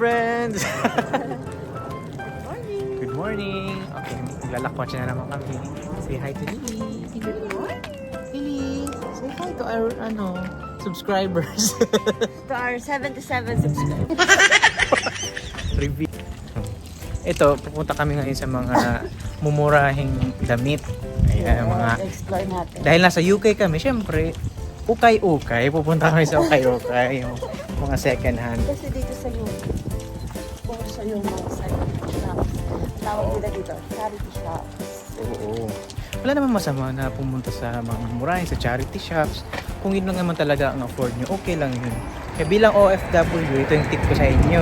friends! Good morning! Good morning! Okay, naglalakot na naman kami. Say hi to Lily! Good morning! Lily! Say hi to our, subscribers. To our 77 subscribers. Review. Ito, pupunta kami ngayon sa mga mumurahing damit. Ayan, mga... explore natin. Dahil nasa UK kami, syempre, ukay-ukay. Pupunta kami sa ukay-ukay. Yung mga second hand. Kasi dito sa UK, kung sa yung mga shops, tawag nila dito, charity shops. Oo. Wala naman masama na pumunta sa mga murahin, sa charity shops. Kung yun lang naman talaga ang afford nyo, okay lang yun. Kaya bilang OFW, ito yung tip ko sa inyo.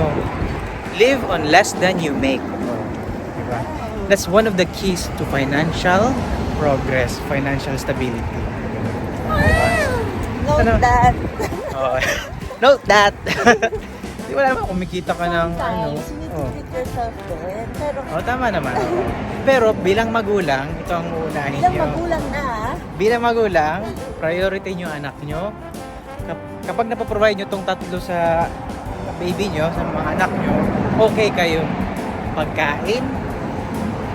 Live on less than you make. Diba? That's one of the keys to financial progress, financial stability. Note Ano? that. Oh. Note that. Di wala naman kumikita ka ng Sometimes, you need to treat yourself din. Pero Tama naman. Pero bilang magulang, ito ang uunahin bilang nyo. magulang na, Bilang magulang, priority nyo anak nyo. Kapag napaprovide nyo tong tatlo sa baby nyo, sa mga anak nyo, okay kayo. Pagkain,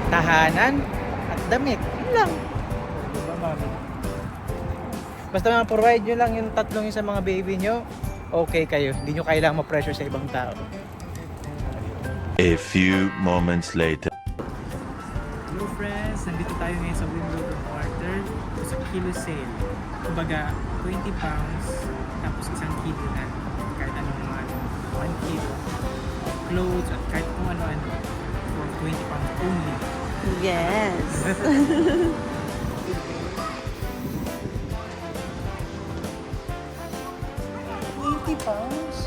tahanan, at damit. Yun lang. Diba, mami? Basta ma-provide nyo lang yung tatlong yun sa mga baby nyo, okay kayo. Hindi nyo kailangang ma-pressure sa ibang tao. A few moments later. Hello friends! Nandito tayo ngayon sa Wimbledon Quarter sa kilo sale. Kumbaga, 20 pounds tapos isang kilo na. Kahit anong 1 kilo. Clothes at kahit kung ano-ano for 20 pounds only. yes. 20 pounds?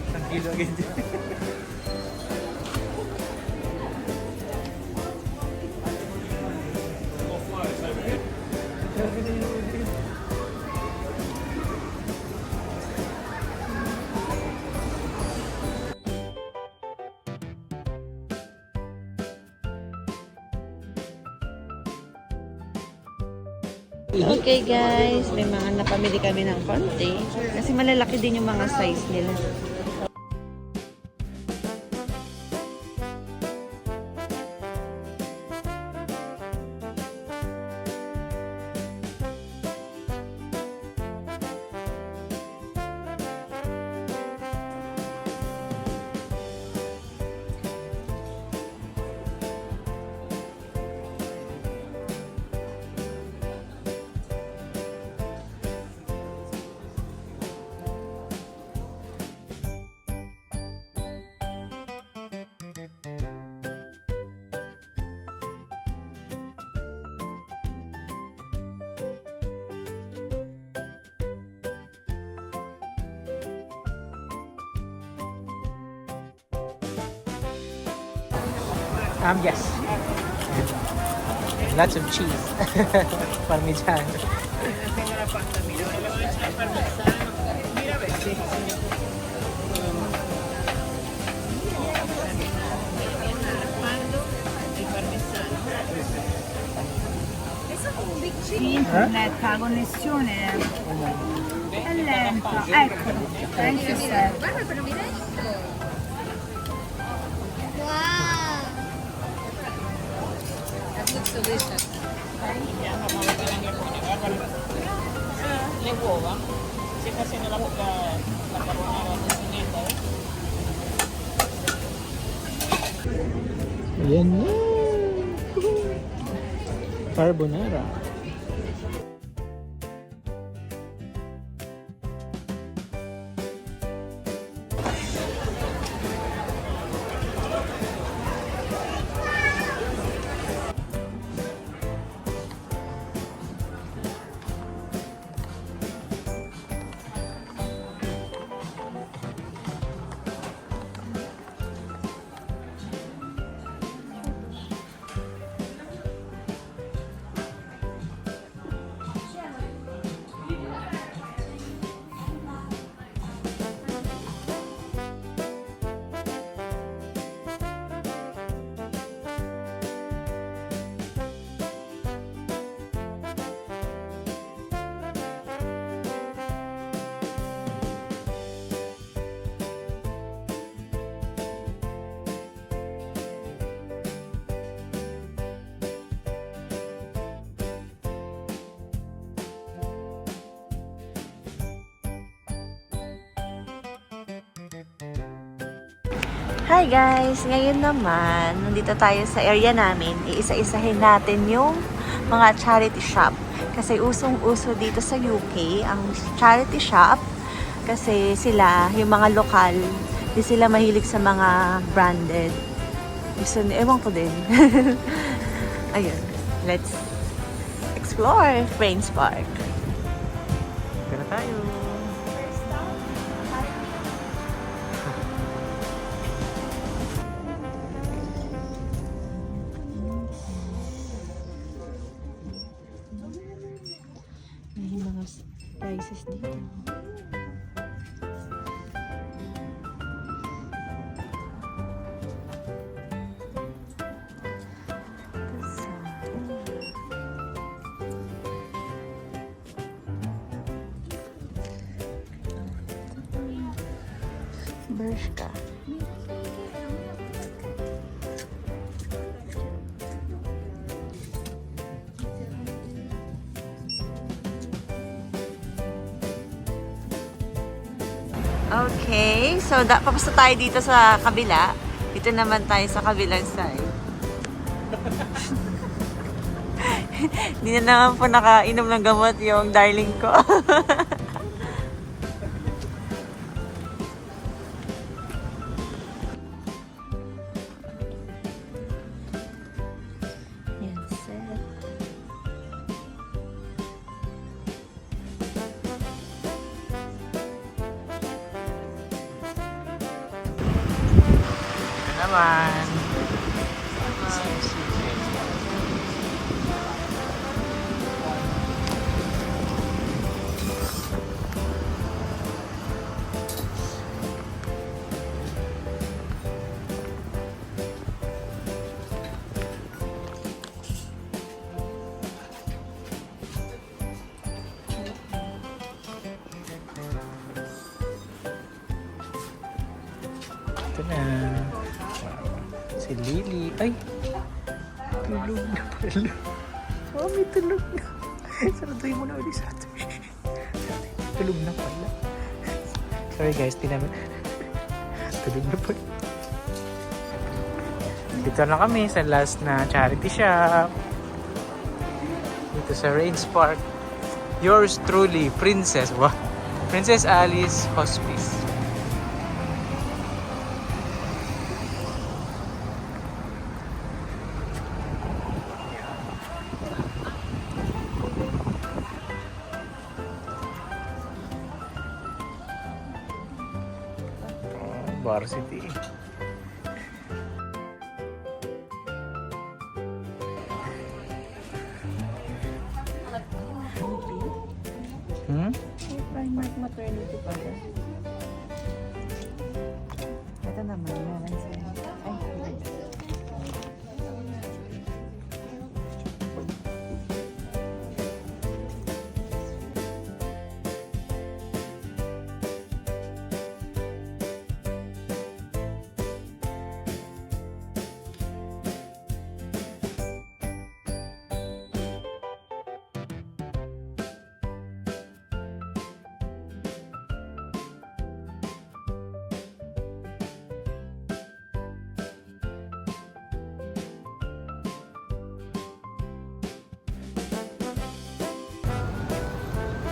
Isang kilo agad. Okay guys, may mga napamili kami ng konti. Kasi malalaki din yung mga size nila. Yes. Lots of cheese. Parmesan. Internet, la connessione è lenta. Ecco, penso sia. Le uova, se facendo la carbonara tocineta, Ayan na. Carbonara. Hi guys! Ngayon naman, nandito tayo sa area namin. Iisa-isahin natin yung mga charity shop. Kasi usong-uso dito sa UK ang charity shop. Kasi sila, yung mga lokal, di sila mahilig sa mga branded. Gusto ni, ewan ko din. Ayun, let's explore Friends Park. Tara tayo. May mga prices dito. Bershka. Okay, so papunta tayo dito sa kabila. Dito naman tayo sa kabilang side. Hindi na naman po nakainom ng gamot yung darling ko. Yan, set. Naman. Ito na. Si Lily. Ay! Tulog na pala. Oh, may tulog na. Saraduhin mo na ulit sa atin. Tulog na pala. Sorry guys, tinamin. Tulog na pala. Dito na kami sa last na charity shop. Dito sa Rains Park. Yours truly, Princess. Wow. Princess Alice Hospice. Varsity. Hmm? Maternity pala. Ito naman, meron sa... Ay,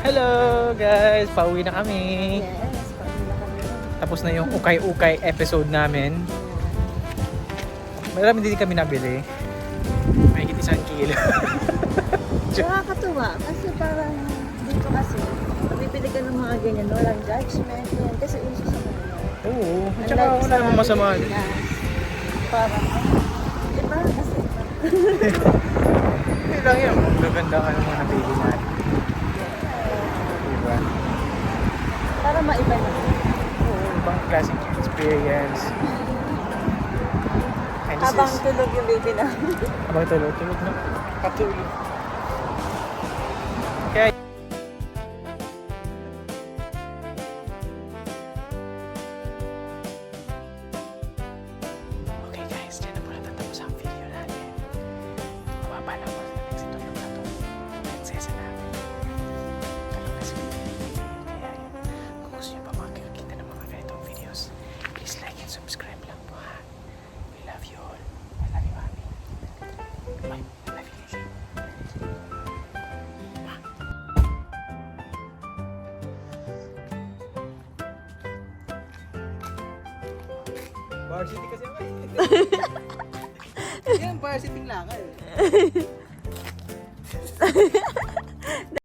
Hello guys! Pauwi na kami. yes, pamila kami. Tapos na yung ukay-ukay episode namin. Marami din kami nabili. May 1 kilo. Nakakatuwa kasi parang dito kasi bibili ka ng mga ganyan, walang judgment yan kasi uso sa kanila. Oo. At Unlike saka wala sa namang masama. Pilipinas, parang iba kasi Hindi lang yun. Magaganda ka ng mga nabili natin. Diba? para maiba na. Oo. Ibang klaseng experience. And this Habang is- tulog yung baby na. Habang tulog na. Patulog. Okay. Okay guys, dyan na po natatapos ang video natin. Mababa lang po sa next tulog na to. Prinsesa namin. Tulog na si Lily. Kaya kung gusto nyo pa makakita ng mga ganitong videos, please like and subscribe lang po ha. Varsity kasi ako eh. Yan, varsity lakad.